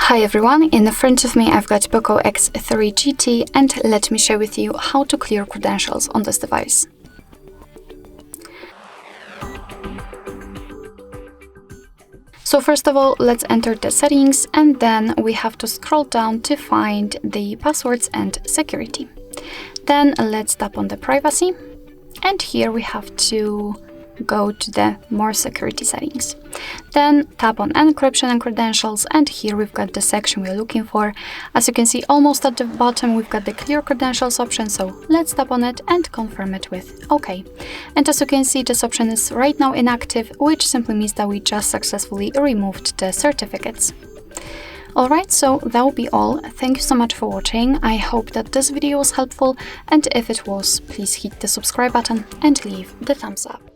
Hi everyone, in front of me I've got POCO X3 GT and let me share with you how to clear credentials on this device. So first of all, let's enter the settings and then we have to scroll down to find the passwords and security. Then let's tap on the privacy and here we have to go to the more security settings. Then tap on encryption and credentials and here we've got the section we're looking for. As you can see, almost at the bottom we've got the clear credentials option, so let's tap on it and confirm it with OK. And as you can see, this option is right now inactive, which simply means that we just successfully removed the certificates. Alright, so that will be all. Thank you so much for watching. I hope that this video was helpful, and if it was, please hit the subscribe button and leave the thumbs up.